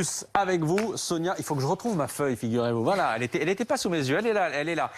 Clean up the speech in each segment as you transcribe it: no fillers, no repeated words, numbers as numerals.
plus avec vous, Sonia. Il faut que je retrouve ma feuille, figurez-vous. Voilà, elle était pas sous mes yeux, elle est là, elle est là.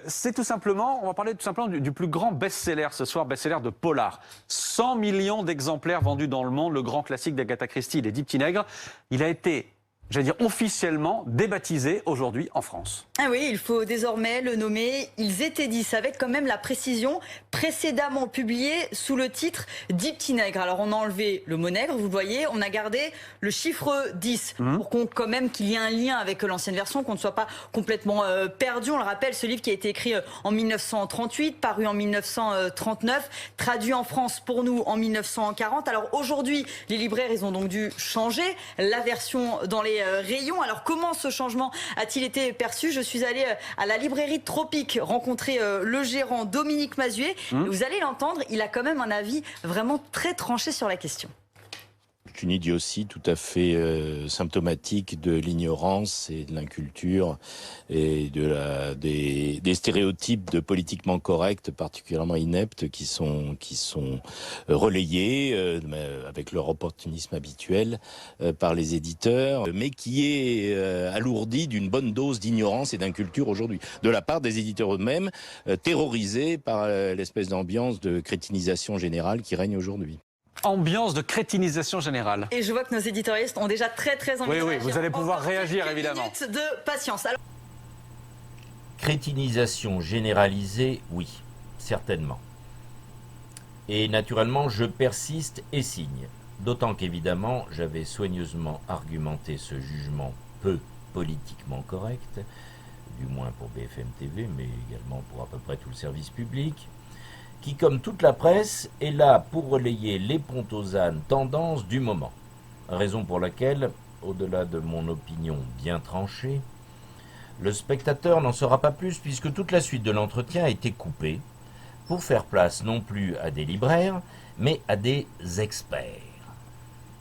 C'est tout simplement, on va parler tout simplement du plus grand best-seller ce soir, best-seller de polar. 100 millions d'exemplaires vendus dans le monde, le grand classique d'Agatha Christie, Les 10 petits nègres. Il a été, j'allais dire, officiellement débaptisé aujourd'hui en France. Ah oui, il faut désormais le nommer Ils étaient 10, avec quand même la précision précédemment publiée sous le titre 10 petits nègres. Alors on a enlevé le mot nègre, vous le voyez, on a gardé le chiffre 10 pour qu'on quand même qu'il y ait un lien avec l'ancienne version, qu'on ne soit pas complètement perdu. On le rappelle, ce livre qui a été écrit en 1938, paru en 1939, traduit en France pour nous en 1940. Alors aujourd'hui, les libraires, ils ont donc dû changer la version dans les rayons. Alors comment ce changement a-t-il été perçu? Je suis allée à la librairie Tropique rencontrer le gérant Dominique Mazuet. Vous allez l'entendre, il a quand même un avis vraiment très tranché sur la question. C'est une idiotie tout à fait symptomatique de l'ignorance et de l'inculture et des stéréotypes de politiquement corrects particulièrement ineptes qui sont relayés avec leur opportunisme habituel par les éditeurs, mais qui est alourdi d'une bonne dose d'ignorance et d'inculture aujourd'hui, de la part des éditeurs eux-mêmes, terrorisés par l'espèce d'ambiance de crétinisation générale qui règne aujourd'hui. Ambiance de crétinisation générale. Et je vois que nos éditorialistes ont déjà très envie de réagir. Vous allez pouvoir réagir évidemment. Minutes de patience. Alors... Crétinisation généralisée, oui, certainement. Et naturellement, je persiste et signe. D'autant qu'évidemment, j'avais soigneusement argumenté ce jugement peu politiquement correct, du moins pour BFM TV, mais également pour à peu près tout le service public, qui, comme toute la presse, est là pour relayer les pontosanes tendances du moment. Raison pour laquelle, au-delà de mon opinion bien tranchée, le spectateur n'en saura pas plus puisque toute la suite de l'entretien a été coupée pour faire place non plus à des libraires, mais à des experts.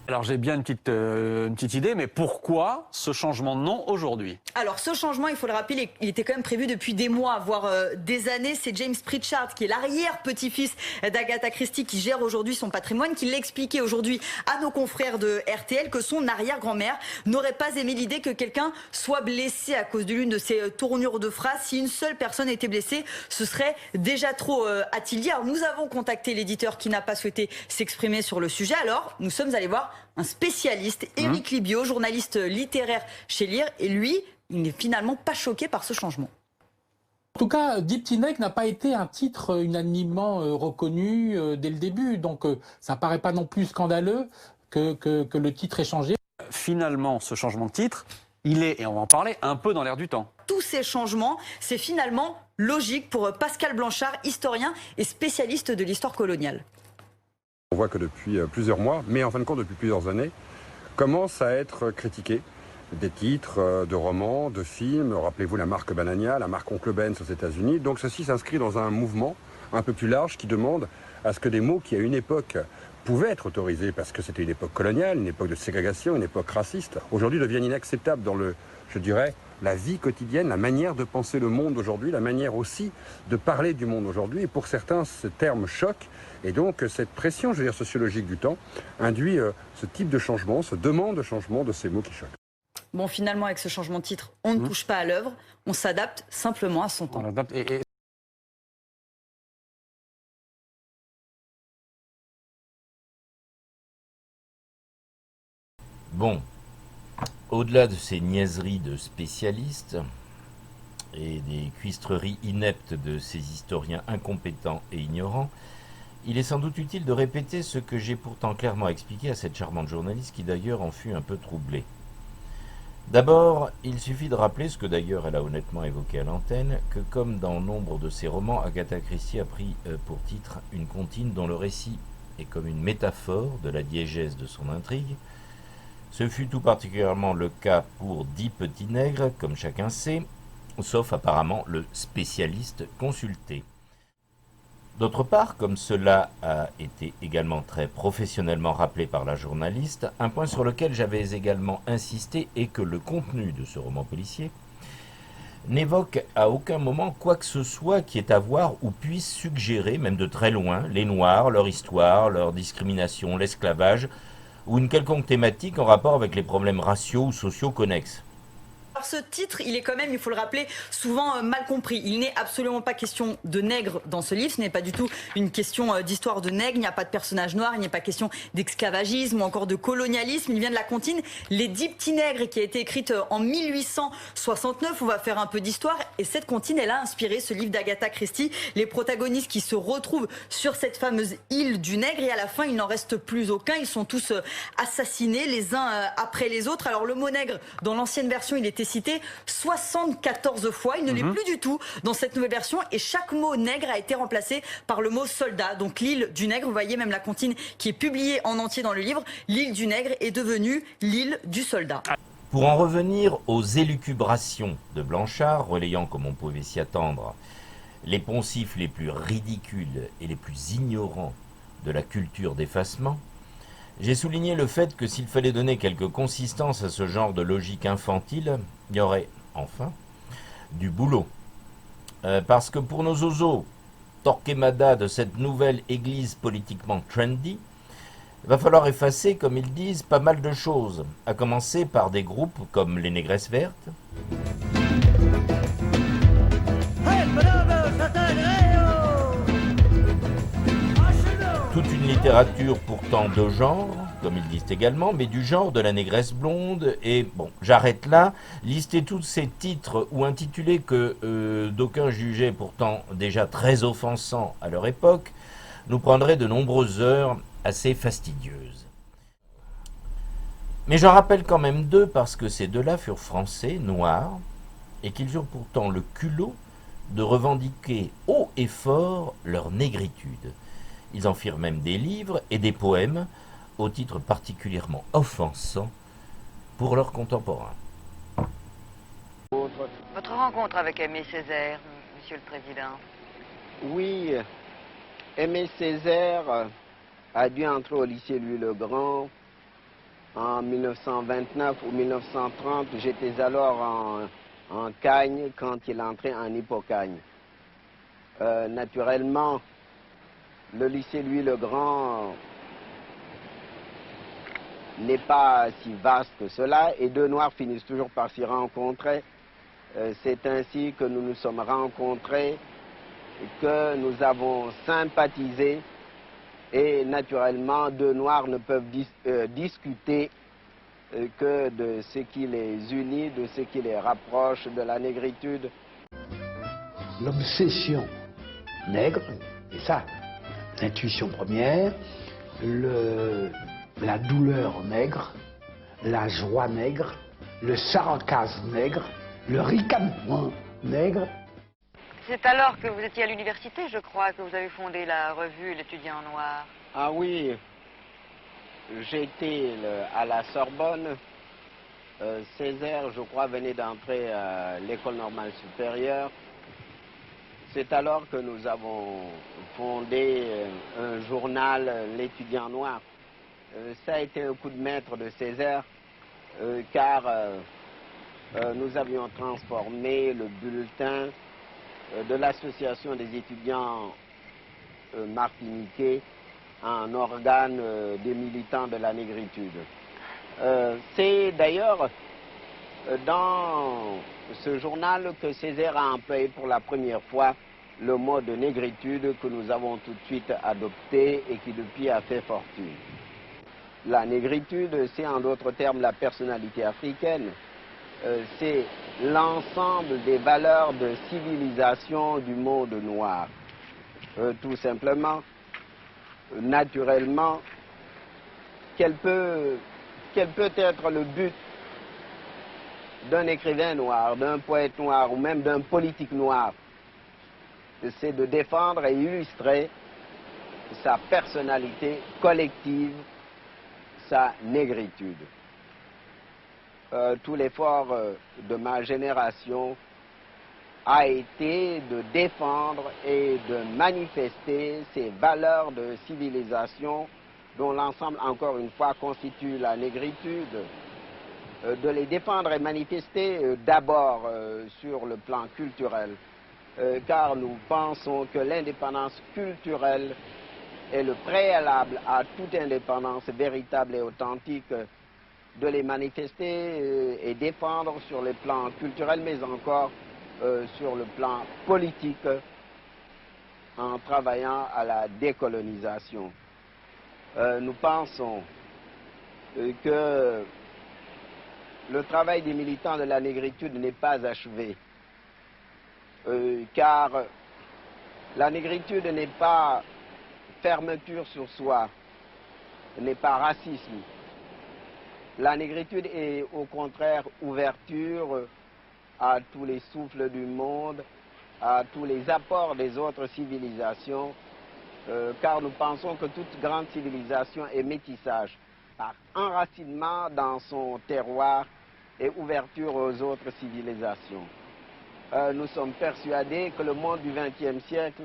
Alors j'ai bien une petite idée, mais pourquoi ce changement de nom aujourd'hui? Alors ce changement, il faut le rappeler, il était quand même prévu depuis des mois, voire des années. C'est James Pritchard, qui est l'arrière-petit-fils d'Agatha Christie, qui gère aujourd'hui son patrimoine, qui l'expliquait aujourd'hui à nos confrères de RTL que son arrière-grand-mère n'aurait pas aimé l'idée que quelqu'un soit blessé à cause de l'une de ses tournures de phrases. Si une seule personne était blessée, ce serait déjà trop, a-t-il dit. Alors nous avons contacté l'éditeur qui n'a pas souhaité s'exprimer sur le sujet. Alors nous sommes allés voir un spécialiste, Éric Libio, journaliste littéraire chez Lire, et lui, il n'est finalement pas choqué par ce changement. En tout cas, 10 petits nègres n'a pas été un titre unanimement reconnu dès le début, donc ça paraît pas non plus scandaleux que le titre ait changé. Finalement, ce changement de titre, il est, et on va en parler, un peu dans l'air du temps. Tous ces changements, c'est finalement logique pour Pascal Blanchard, historien et spécialiste de l'histoire coloniale. On voit que depuis plusieurs mois, mais en fin de compte depuis plusieurs années, commencent à être critiqués des titres de romans, de films. Rappelez-vous la marque Banania, la marque Oncle Ben aux États-Unis. Donc ceci s'inscrit dans un mouvement un peu plus large qui demande à ce que des mots qui à une époque pouvaient être autorisés parce que c'était une époque coloniale, une époque de ségrégation, une époque raciste, aujourd'hui deviennent inacceptables dans je dirais, la vie quotidienne, la manière de penser le monde aujourd'hui, la manière aussi de parler du monde aujourd'hui. Et pour certains, ce terme choque. Et donc, cette pression, je veux dire, sociologique du temps, induit ce type de changement, ce demande de changement de ces mots qui choquent. Bon, finalement, avec ce changement de titre, on ne touche pas à l'œuvre, on s'adapte simplement à son temps. Bon, au-delà de ces niaiseries de spécialistes et des cuistreries ineptes de ces historiens incompétents et ignorants, il est sans doute utile de répéter ce que j'ai pourtant clairement expliqué à cette charmante journaliste qui d'ailleurs en fut un peu troublée. D'abord, il suffit de rappeler, ce que d'ailleurs elle a honnêtement évoqué à l'antenne, que comme dans nombre de ses romans, Agatha Christie a pris pour titre une comptine dont le récit est comme une métaphore de la diégèse de son intrigue. Ce fut tout particulièrement le cas pour 10 petits nègres, comme chacun sait, sauf apparemment le spécialiste consulté. D'autre part, comme cela a été également très professionnellement rappelé par la journaliste, un point sur lequel j'avais également insisté est que le contenu de ce roman policier n'évoque à aucun moment quoi que ce soit qui ait à voir ou puisse suggérer, même de très loin, les Noirs, leur histoire, leur discrimination, l'esclavage, ou une quelconque thématique en rapport avec les problèmes raciaux ou sociaux connexes. Alors ce titre, il est quand même, il faut le rappeler, souvent mal compris. Il n'est absolument pas question de nègre dans ce livre. Ce n'est pas du tout une question d'histoire de nègre. Il n'y a pas de personnage noir. Il n'y a pas question d'esclavagisme ou encore de colonialisme. Il vient de la comptine Les 10 petits nègres qui a été écrite en 1869. On va faire un peu d'histoire. Et cette comptine, elle a inspiré ce livre d'Agatha Christie. Les protagonistes qui se retrouvent sur cette fameuse île du nègre. Et à la fin, il n'en reste plus aucun. Ils sont tous assassinés les uns après les autres. Alors le mot nègre, dans l'ancienne version, il était cité 74 fois. Il ne l'est plus du tout dans cette nouvelle version. Et chaque mot nègre a été remplacé par le mot soldat. Donc l'île du nègre, vous voyez même la comptine qui est publiée en entier dans le livre. L'île du nègre est devenue l'île du soldat. Pour en revenir aux élucubrations de Blanchard, relayant, comme on pouvait s'y attendre, les poncifs les plus ridicules et les plus ignorants de la culture d'effacement, j'ai souligné le fait que s'il fallait donner quelque consistance à ce genre de logique infantile, il y aurait, enfin, du boulot. Parce que pour nos ozos, Torquemada de cette nouvelle église politiquement trendy, il va falloir effacer, comme ils disent, pas mal de choses, à commencer par des groupes comme les Négresses Vertes, toute une littérature pourtant de genre, comme ils disent également, mais du genre de la négresse blonde. Et bon, j'arrête là. Lister tous ces titres ou intitulés que d'aucuns jugeaient pourtant déjà très offensants à leur époque, nous prendrait de nombreuses heures assez fastidieuses. Mais j'en rappelle quand même deux parce que ces deux-là furent français, noirs, et qu'ils eurent pourtant le culot de revendiquer haut et fort leur négritude. Ils en firent même des livres et des poèmes, au titre particulièrement offensant pour leurs contemporains. Votre rencontre avec Aimé Césaire, Monsieur le Président? Oui, Aimé Césaire a dû entrer au lycée Louis-le-Grand en 1929 ou 1930. J'étais alors en Cagne quand il entrait en Hippocagne. Naturellement, le lycée Louis-le-Grand n'est pas si vaste que cela et deux Noirs finissent toujours par s'y rencontrer. C'est ainsi que nous nous sommes rencontrés, que nous avons sympathisé et naturellement deux Noirs ne peuvent discuter que de ce qui les unit, de ce qui les rapproche de la négritude. L'obsession nègre, et ça, l'intuition première, la douleur nègre, la joie nègre, le sarcasme nègre, le ricanement nègre. C'est alors que vous étiez à l'université, je crois, que vous avez fondé la revue L'Étudiant Noir. Ah oui, j'étais à la Sorbonne. Césaire, je crois, venait d'entrer à l'école normale supérieure. C'est alors que nous avons fondé un journal, L'Étudiant Noir. Ça a été un coup de maître de Césaire, car nous avions transformé le bulletin de l'association des étudiants martiniquais en organe des militants de la négritude. C'est d'ailleurs dans ce journal que Césaire a employé pour la première fois le mot de négritude que nous avons tout de suite adopté et qui depuis a fait fortune. La négritude, c'est en d'autres termes la personnalité africaine. C'est l'ensemble des valeurs de civilisation du monde noir. Tout simplement, naturellement, quel peut être le but d'un écrivain noir, d'un poète noir ou même d'un politique noir? C'est de défendre et illustrer sa personnalité collective, sa négritude. Tout l'effort de ma génération a été de défendre et de manifester ces valeurs de civilisation dont l'ensemble, encore une fois, constitue la négritude, de les défendre et manifester d'abord sur le plan culturel, car nous pensons que l'indépendance culturelle est le préalable à toute indépendance véritable et authentique, de les manifester et défendre sur le plan culturel, mais encore sur le plan politique, en travaillant à la décolonisation. Nous pensons que le travail des militants de la négritude n'est pas achevé, car la négritude n'est pas fermeture sur soi, n'est pas racisme. La négritude est au contraire ouverture à tous les souffles du monde, à tous les apports des autres civilisations, car nous pensons que toute grande civilisation est métissage, par enracinement dans son terroir et ouverture aux autres civilisations. Nous sommes persuadés que le monde du XXe siècle,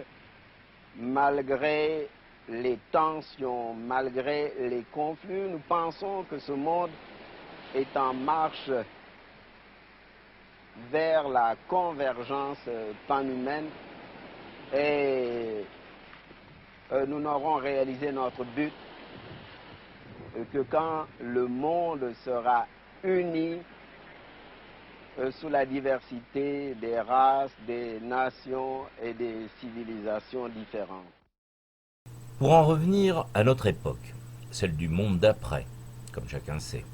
malgré les tensions, malgré les conflits, nous pensons que ce monde est en marche vers la convergence panhumaine et nous n'aurons réalisé notre but que quand le monde sera uni sous la diversité des races, des nations et des civilisations différentes. Pour en revenir à notre époque, celle du monde d'après, comme chacun sait.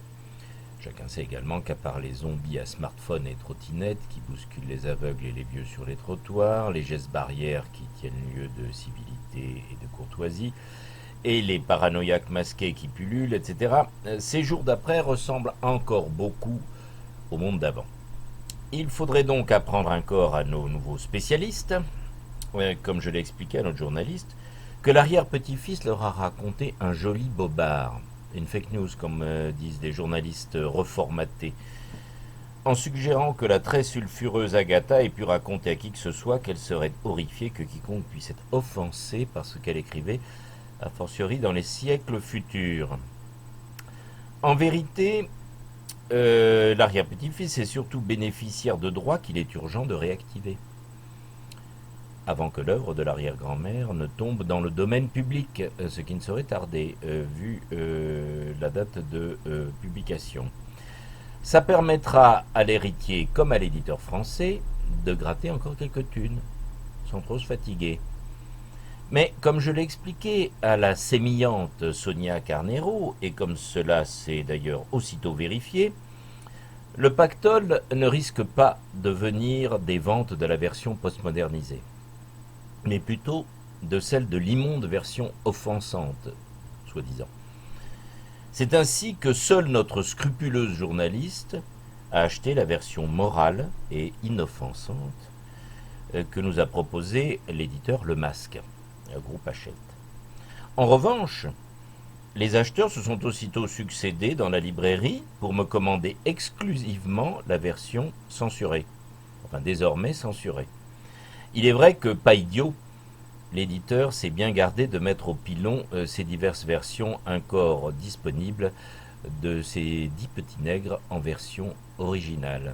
Chacun sait également qu'à part les zombies à smartphone et trottinettes qui bousculent les aveugles et les vieux sur les trottoirs, les gestes barrières qui tiennent lieu de civilité et de courtoisie, et les paranoïaques masqués qui pullulent, etc., ces jours d'après ressemblent encore beaucoup au monde d'avant. Il faudrait donc apprendre encore à nos nouveaux spécialistes, comme je l'ai expliqué à notre journaliste, que l'arrière-petit-fils leur a raconté un joli bobard, une fake news comme disent des journalistes reformatés, en suggérant que la très sulfureuse Agatha ait pu raconter à qui que ce soit qu'elle serait horrifiée que quiconque puisse être offensé par ce qu'elle écrivait, a fortiori dans les siècles futurs. En vérité, l'arrière-petit-fils est surtout bénéficiaire de droits qu'il est urgent de réactiver, avant que l'œuvre de l'arrière-grand-mère ne tombe dans le domaine public, ce qui ne saurait tarder, vu la date de publication. Ça permettra à l'héritier comme à l'éditeur français de gratter encore quelques thunes, sans trop se fatiguer. Mais comme je l'ai expliqué à la sémillante Sonia Carnero, et comme cela s'est d'ailleurs aussitôt vérifié, le pactole ne risque pas de venir des ventes de la version postmodernisée, mais plutôt de celle de l'immonde version offensante, soi-disant. C'est ainsi que seule notre scrupuleuse journaliste a acheté la version morale et inoffensante que nous a proposée l'éditeur Le Masque, le groupe Hachette. En revanche, les acheteurs se sont aussitôt succédés dans la librairie pour me commander exclusivement la version censurée, enfin désormais censurée. Il est vrai que, pas idiot, l'éditeur s'est bien gardé de mettre au pilon ces diverses versions encore disponibles de ces 10 petits nègres en version originale.